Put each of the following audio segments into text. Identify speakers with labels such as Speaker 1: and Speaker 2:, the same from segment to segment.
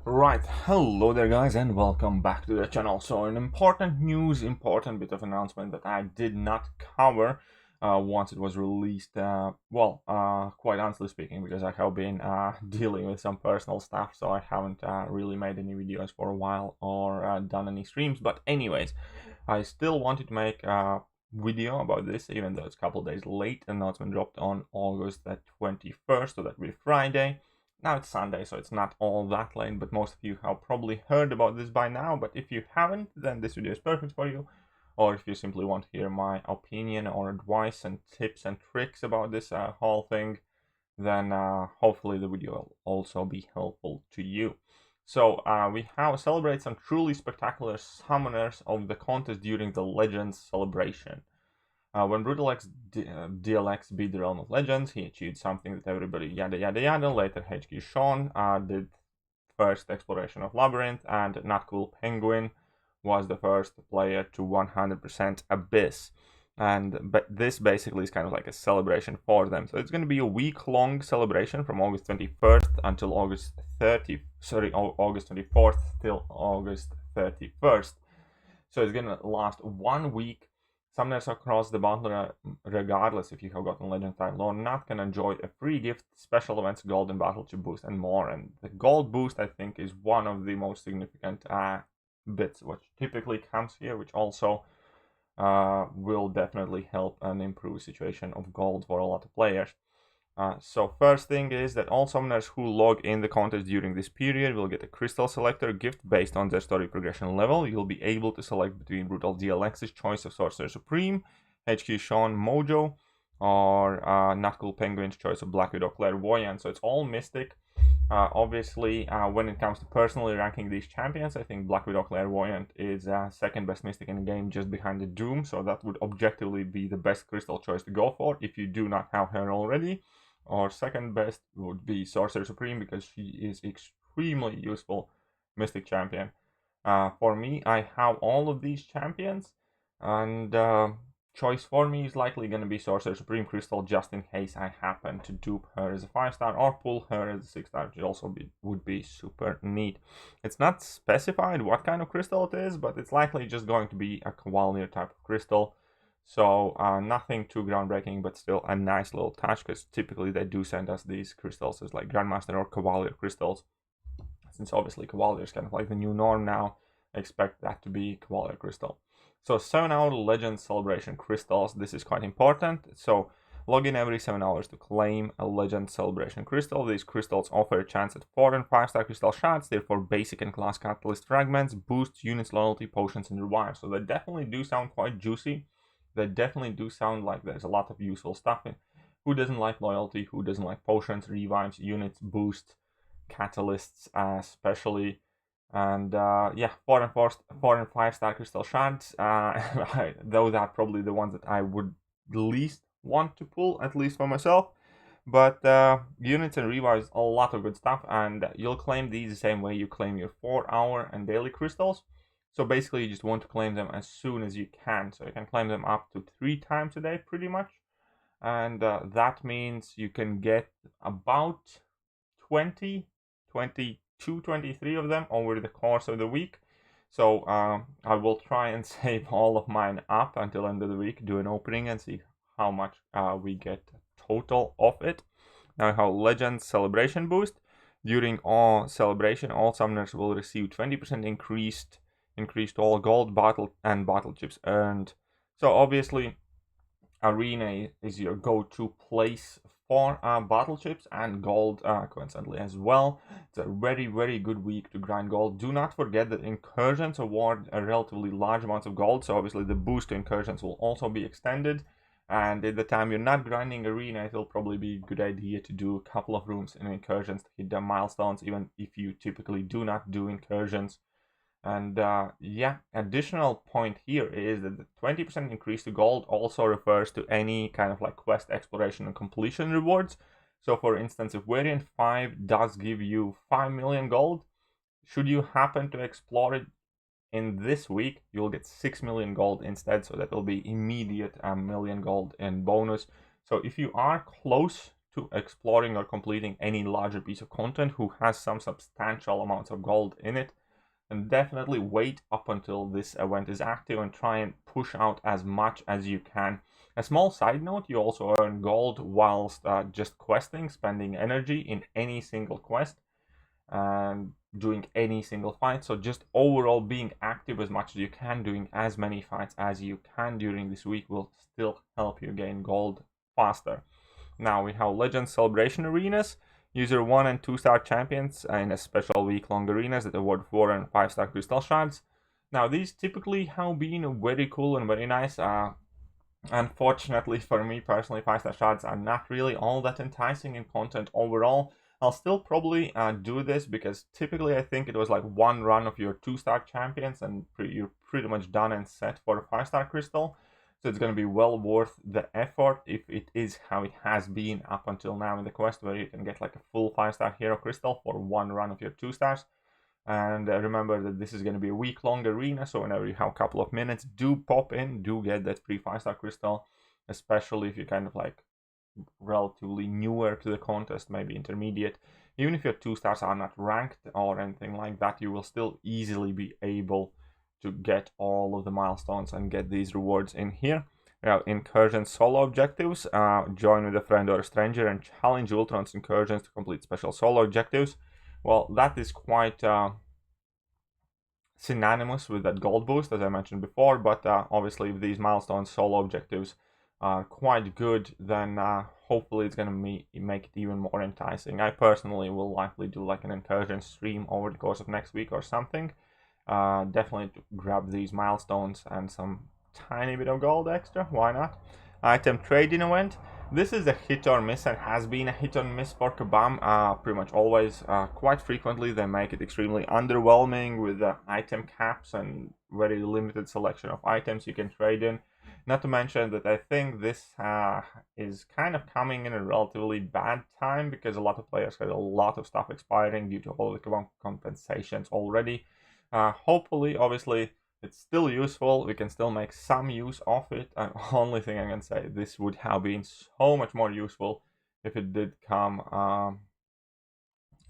Speaker 1: Right, hello there guys and welcome back to the channel. So an important bit of announcement that I did not cover once it was released, quite honestly speaking, because I have been dealing with some personal stuff, so I haven't really made any videos for a while or done any streams. But anyways, I still wanted to make a video about this, even though it's a couple days late. Announcement dropped on August the 21st, so that will be Friday. Now it's Sunday, so it's not all that late, but most of you have probably heard about this by now. But if you haven't, then this video is perfect for you. Or if you simply want to hear my opinion or advice and tips and tricks about this whole thing, then hopefully the video will also be helpful to you. So we have celebrate some truly spectacular summoners of the contest during the Legends celebration. When Brutal X DLX beat the Realm of Legends, he achieved something that everybody yada yada yada. Later, HQ Sean did first exploration of Labyrinth, and Not Cool Penguin was the first player to 100% Abyss. But this basically is kind of like a celebration for them. So it's going to be a week-long celebration from August 21st until August 24th till August 31st. So it's going to last 1 week. Summoners across the battle, regardless if you have gotten Legend title or not, can enjoy a free gift, special events, golden battle chip boost, and more. And the gold boost, I think, is one of the most significant bits which typically comes here, which also will definitely help and improve situation of gold for a lot of players. So first thing is that all summoners who log in the contest during this period will get a crystal selector gift based on their story progression level. You'll be able to select between Brutal DLX's choice of Sorcerer Supreme, HQ Sean Mojo, or Not Cool Penguin's choice of Black Widow Clairvoyant. So it's all Mystic. Obviously, when it comes to personally ranking these champions, I think Black Widow Clairvoyant is second best Mystic in the game, just behind the Doom. So that would objectively be the best crystal choice to go for if you do not have her already. Or second best would be Sorcerer Supreme, because she is extremely useful Mystic champion. For me, I have all of these champions, and choice for me is likely going to be Sorcerer Supreme Crystal, just in case I happen to dupe her as a 5-star or pull her as a 6-star, which also would be super neat. It's not specified what kind of crystal it is, but it's likely just going to be a Cavalier type of crystal. So nothing too groundbreaking, but still a nice little touch, because typically they do send us these crystals as like Grandmaster or Cavalier crystals. Since obviously Cavalier is kind of like the new norm now, I expect that to be Cavalier crystal. So 7-hour Legend Celebration crystals, this is quite important. So log in every 7 hours to claim a Legend Celebration crystal. These crystals offer a chance at 4 and 5-star crystal shots, therefore basic and class catalyst fragments, boosts units loyalty, potions, and revives. So they definitely do sound quite juicy. They definitely do sound like there's a lot of useful stuff in. Who doesn't like loyalty? Who doesn't like potions, revives, units, boost, catalysts, especially? And yeah, 4 and 5-star crystal shards. Though that probably the ones that I would least want to pull, at least for myself. But units and revives, a lot of good stuff, and you'll claim these the same way you claim your 4-hour and daily crystals. So basically, you just want to claim them as soon as you can. So you can claim them up to 3 times a day, pretty much. And that means you can get about 20, 22, 23 of them over the course of the week. So I will try and save all of mine up until end of the week, do an opening and see how much we get total of it. Now I have Legend Celebration Boost. During all celebration, all summoners will receive 20% increased all gold, battle, and battle chips earned. So obviously, Arena is your go-to place for battle chips and gold, coincidentally as well. It's a very, very good week to grind gold. Do not forget that incursions award a relatively large amounts of gold, so obviously the boost to incursions will also be extended. And at the time you're not grinding Arena, it'll probably be a good idea to do a couple of rooms in incursions to hit the milestones, even if you typically do not do incursions. And yeah, additional point here is that the 20% increase to gold also refers to any kind of like quest exploration and completion rewards. So for instance, if Variant 5 does give you 5 million gold, should you happen to explore it in this week, you'll get 6 million gold instead. So that will be immediate million gold in bonus. So if you are close to exploring or completing any larger piece of content who has some substantial amounts of gold in it, and definitely wait up until this event is active and try and push out as much as you can. A small side note, you also earn gold whilst just questing, spending energy in any single quest and doing any single fight. So just overall being active as much as you can, doing as many fights as you can during this week will still help you gain gold faster. Now we have Legends Celebration Arenas. User 1 and 2 star champions in a special week-long arenas that award 4 and 5 star crystal shards. Now these typically have been very cool and very nice. Unfortunately for me personally, 5 star shards are not really all that enticing in content overall. I'll still probably do this because typically I think it was like one run of your 2 star champions and you're pretty much done and set for a 5 star crystal. So it's going to be well worth the effort if it is how it has been up until now in the quest, where you can get like a full 5 star hero crystal for one run of your 2 stars. And remember that this is going to be a week-long arena, so whenever you have a couple of minutes, do pop in, do get that free 5 star crystal, especially if you're kind of like relatively newer to the contest, maybe intermediate. Even if your 2 stars are not ranked or anything like that, you will still easily be able to get all of the milestones and get these rewards in here. Now, Incursion solo objectives. Join with a friend or a stranger and challenge Ultron's incursions to complete special solo objectives. Well, that is quite synonymous with that gold boost, as I mentioned before, but obviously if these milestone solo objectives are quite good, then hopefully it's going to make it even more enticing. I personally will likely do like an Incursion stream over the course of next week or something. Definitely to grab these milestones and some tiny bit of gold extra, why not? Item trading event. This is a hit or miss and has been a hit or miss for Kabam pretty much always. Quite frequently they make it extremely underwhelming with item caps and very limited selection of items you can trade in. Not to mention that I think this is kind of coming in a relatively bad time because a lot of players had a lot of stuff expiring due to all the Kabam compensations already. Hopefully, obviously, it's still useful. We can still make some use of it. And only thing I can say, this would have been so much more useful if it did come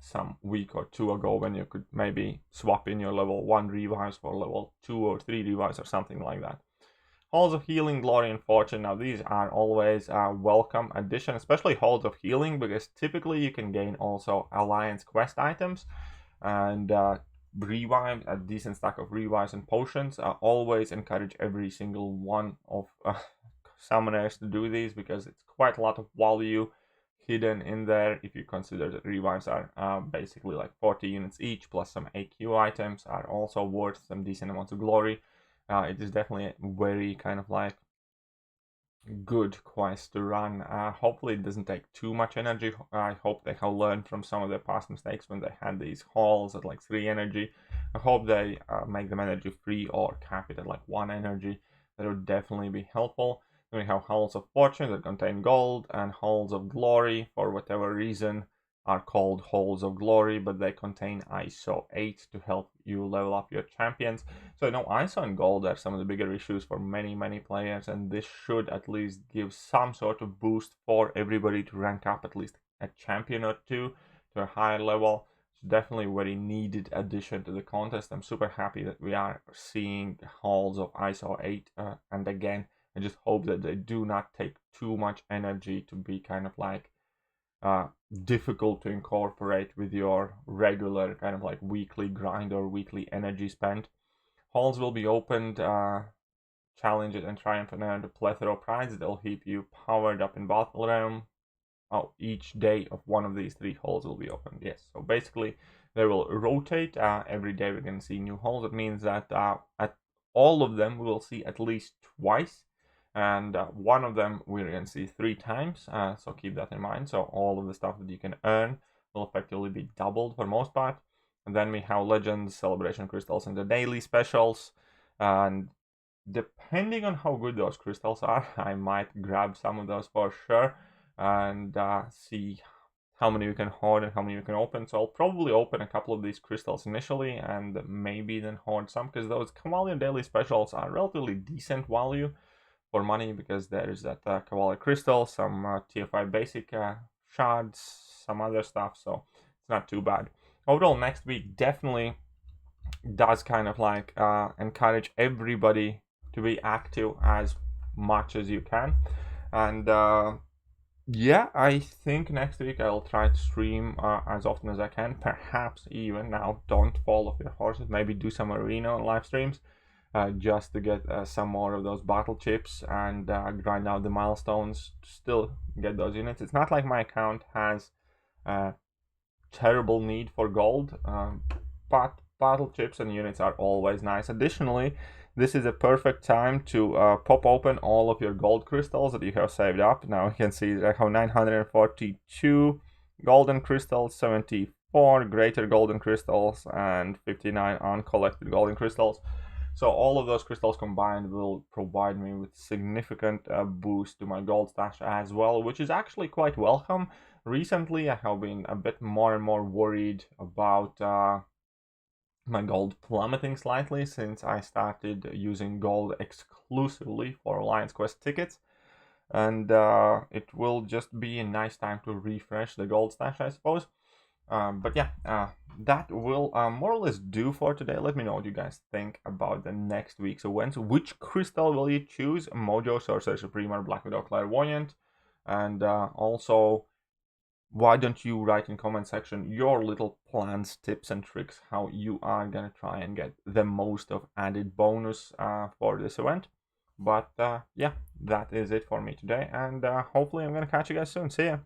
Speaker 1: some week or two ago, when you could maybe swap in your level 1 revives for level 2 or 3 revives or something like that. Halls of Healing, Glory, and Fortune. Now these are always a welcome addition, especially Halls of Healing, because typically you can gain also Alliance quest items and revive, a decent stack of revives and potions. Always encourage every single one of summoners to do these because it's quite a lot of value hidden in there. If you consider that revives are basically like 40 units each, plus some AQ items are also worth some decent amounts of glory. It is definitely a very kind of like good quest to run. Hopefully it doesn't take too much energy. I hope they have learned from some of their past mistakes when they had these halls at like 3 energy. I hope they make them energy free or cap it at like 1 energy. That would definitely be helpful. Then we have halls of fortune that contain gold, and halls of glory, for whatever reason, are called halls of glory, but they contain ISO 8 to help you level up your champions. So ISO and gold are some of the bigger issues for many players, and this should at least give some sort of boost for everybody to rank up at least a champion or two to a higher level. It's definitely a very needed addition to the contest. I'm super happy that we are seeing halls of ISO 8, and again, I just hope that they do not take too much energy to be kind of like difficult to incorporate with your regular kind of like weekly grind or weekly energy spent. Halls will be opened, challenges and triumph and earn a plethora of prizes that will keep you powered up in Battle Realm. Each day of one of these 3 halls will be opened. Yes, so basically they will rotate. Every day we're going to see new halls. It means that at all of them we will see at least twice. And one of them we're going to see 3 times, so keep that in mind. So all of the stuff that you can earn will effectively be doubled for most part. And then we have Legends, Celebration Crystals, and the daily specials. And depending on how good those crystals are, I might grab some of those for sure and see how many we can hoard and how many we can open. So I'll probably open a couple of these crystals initially and maybe then hoard some, because those Cavalier daily specials are relatively decent value for money, because there is that Cavalier crystal, some TFI basic shards, some other stuff, so it's not too bad. Overall, next week definitely does kind of like encourage everybody to be active as much as you can. And yeah, I think next week I'll try to stream as often as I can. Perhaps even now, don't fall off your horses. Maybe do some arena live streams just to get some more of those battle chips and grind out the milestones to still get those units. It's not like my account has terrible need for gold, but battle chips and units are always nice. Additionally, this is a perfect time to pop open all of your gold crystals that you have saved up. Now you can see that I have 942 golden crystals, 74 greater golden crystals, and 59 uncollected golden crystals. So all of those crystals combined will provide me with significant boost to my gold stash as well, which is actually quite welcome. Recently, I have been a bit more and more worried about my gold plummeting slightly since I started using gold exclusively for Alliance Quest tickets. And it will just be a nice time to refresh the gold stash, I suppose. But yeah, that will more or less do for today. Let me know what you guys think about the next week's events. Which crystal will you choose? Mojo, Sorcerer Supreme, or Black Widow Clairvoyant? And also, why don't you write in comment section your little plans, tips, and tricks how you are gonna try and get the most of added bonus for this event. But yeah, that is it for me today, and hopefully I'm gonna catch you guys soon. See ya!